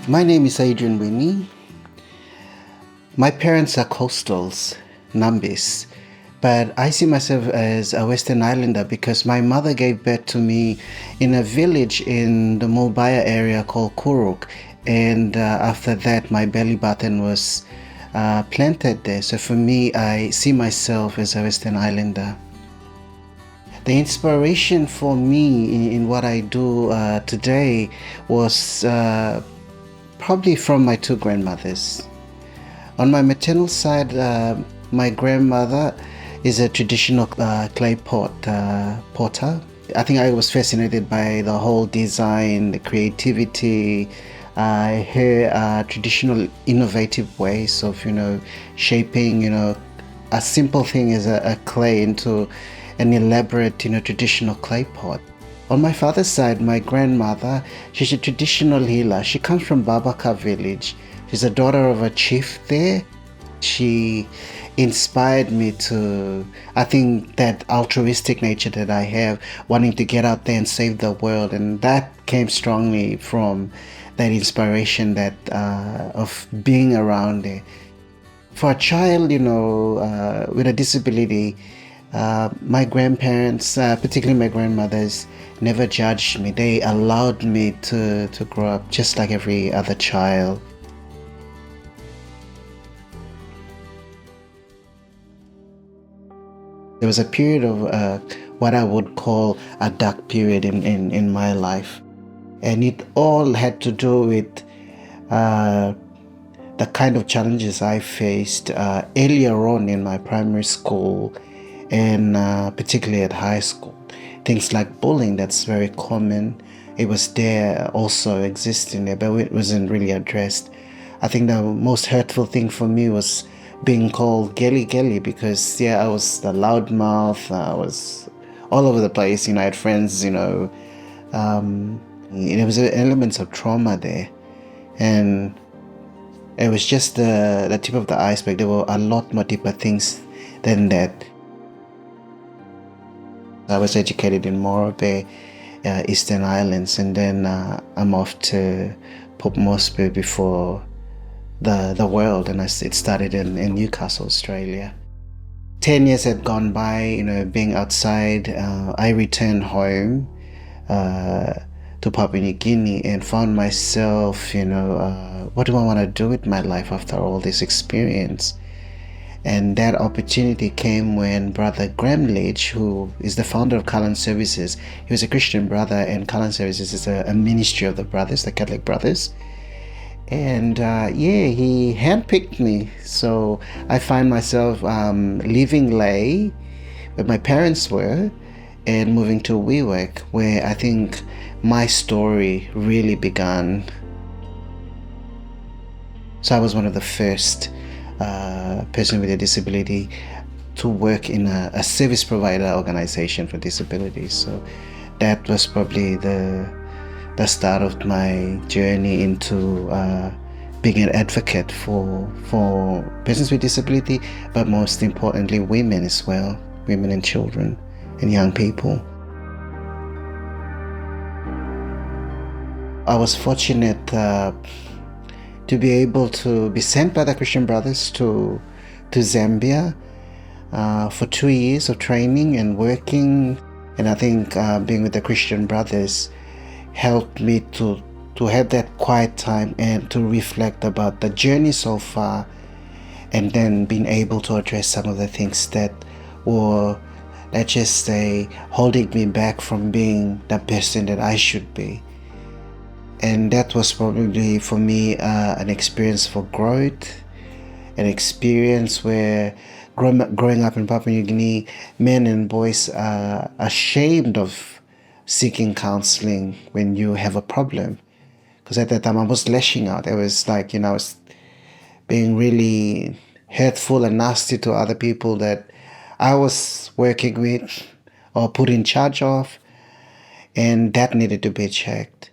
My name is Adrian Winnie. My parents are coastals, Numbis, but I see myself as a Western Highlander because my mother gave birth to me in a village in the Mulbaya area called Kuruk, and after that my belly button was planted there. So for me, I see myself as a Western Highlander. The inspiration for me in what I do today was probably from my two grandmothers. On my maternal side, my grandmother is a traditional clay pot potter. I think I was fascinated by the whole design, the creativity, her traditional innovative ways of, shaping, a simple thing as a clay into an elaborate, traditional clay pot. On my father's side, my grandmother, she's a traditional healer. She comes from Babaka village. She's a daughter of a chief there. She inspired me to, I think, that altruistic nature that I have, wanting to get out there and save the world. And that came strongly from that inspiration that of being around there. For a child, with a disability, my grandparents, particularly my grandmothers, never judged me. They allowed me to grow up just like every other child. There was a period of what I would call a dark period in my life. And it all had to do with the kind of challenges I faced earlier on in my primary school and particularly at high school. Things like bullying, that's very common. It was there also existing there, but it wasn't really addressed. I think the most hurtful thing for me was being called Gelly Gelly because, I was the loudmouth. I was all over the place. I had friends, there was elements of trauma there. And it was just the tip of the iceberg. There were a lot more deeper things than that. I was educated in Morobe, Eastern Islands, and then I'm off to Port Moresby before the world, and it started in Newcastle, Australia. 10 years had gone by, being outside. I returned home to Papua New Guinea and found myself, what do I want to do with my life after all this experience? And that opportunity came when Brother Graham Leach, who is the founder of Cullen Services, he was a Christian brother, and Cullen Services is a ministry of the brothers, the Catholic brothers. And he handpicked me. So I find myself leaving Lay, where my parents were, and moving to Wewak, where I think my story really began. So I was one of the first person with a disability to work in a service provider organization for disabilities. So that was probably the start of my journey into being an advocate for persons with disability, but most importantly women as well, women and children and young people. I was fortunate to be able to be sent by the Christian Brothers to Zambia for 2 years of training and working. And I think being with the Christian Brothers helped me to have that quiet time and to reflect about the journey so far, and then being able to address some of the things that were, let's just say, holding me back from being the person that I should be. And that was probably for me an experience for growth, an experience where growing up in Papua New Guinea, men and boys are ashamed of seeking counseling when you have a problem. Because at that time I was lashing out. I was like, I was being really hurtful and nasty to other people that I was working with or put in charge of, and that needed to be checked.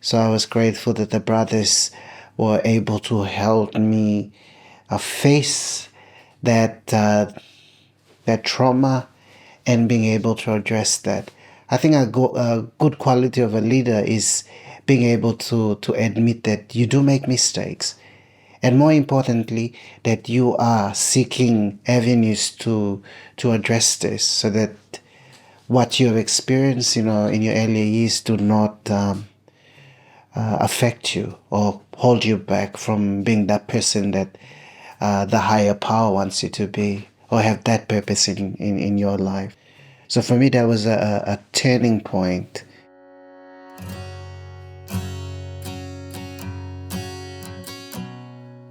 So I was grateful that the brothers were able to help me face that trauma and being able to address that. I think a good quality of a leader is being able to admit that you do make mistakes. And more importantly, that you are seeking avenues to address this so that what you have experienced, in your earlier years do not affect you or hold you back from being that person that the higher power wants you to be, or have that purpose in your life. So for me, that was a turning point.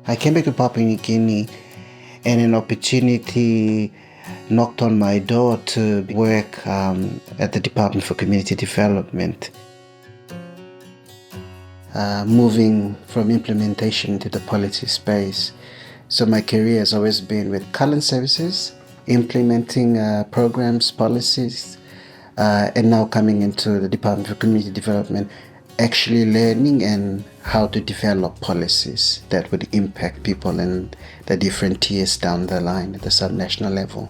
I came back to Papua New Guinea, and an opportunity knocked on my door to work at the Department for Community Development, moving from implementation to the policy space. So my career has always been with current services, implementing programs, policies, and now coming into the Department for Community Development, actually learning and how to develop policies that would impact people in the different tiers down the line at the subnational level.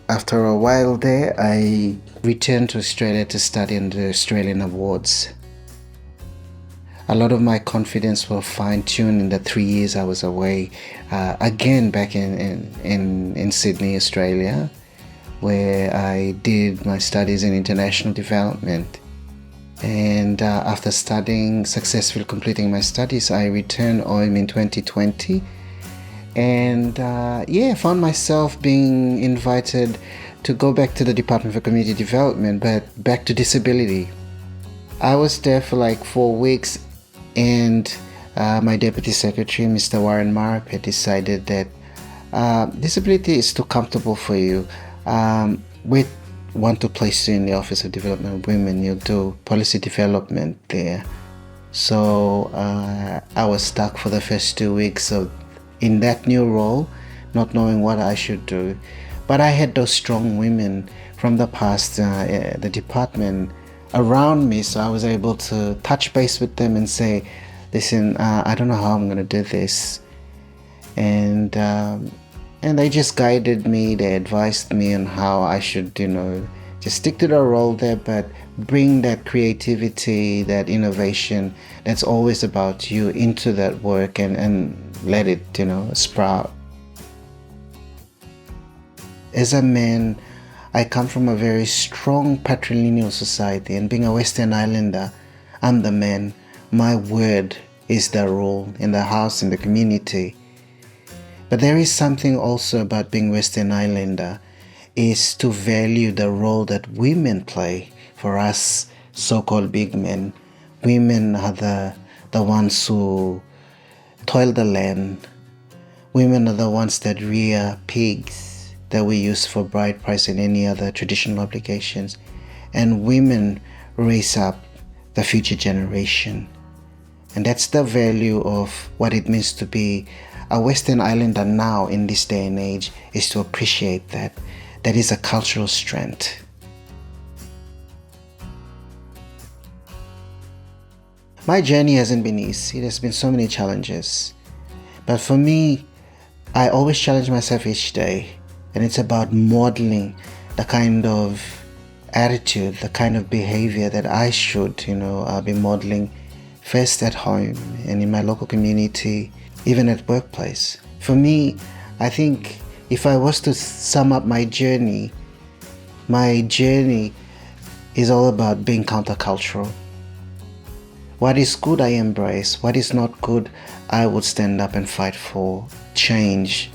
After a while there, I returned to Australia to study in the Australian awards. A lot of my confidence was fine-tuned in the 3 years I was away, again back in Sydney, Australia, where I did my studies in international development. And after successfully completing my studies, I returned home in 2020, and found myself being invited to go back to the Department for Community Development, but back to disability. I was there for like 4 weeks, and my Deputy Secretary, Mr. Warren Marp, had decided that disability is too comfortable for you. We want to place you in the Office of Development of Women. You'll do policy development there. So I was stuck for the first 2 weeks in that new role, not knowing what I should do. But I had those strong women from the past, the department, around me, so I was able to touch base with them and say, listen, I don't know how I'm going to do this. And they just guided me, they advised me on how I should, just stick to the role there, but bring that creativity, that innovation that's always about you into that work, and let it, sprout. As a man, I come from a very strong patrilineal society, and being a Western Highlander, I'm the man. My word is the rule in the house, in the community. But there is something also about being Western Highlander, is to value the role that women play for us so-called big men. Women are the ones who toil the land. Women are the ones that rear pigs that we use for bride price and any other traditional obligations. And women raise up the future generation. And that's the value of what it means to be a Western Highlander now in this day and age, is to appreciate that. That is a cultural strength. My journey hasn't been easy. There's been so many challenges. But for me, I always challenge myself each day. And it's about modeling the kind of attitude, the kind of behavior that I should, be modeling first at home and in my local community, even at workplace. For me, I think if I was to sum up my journey is all about being countercultural. What is good, I embrace. What is not good, I would stand up and fight for change.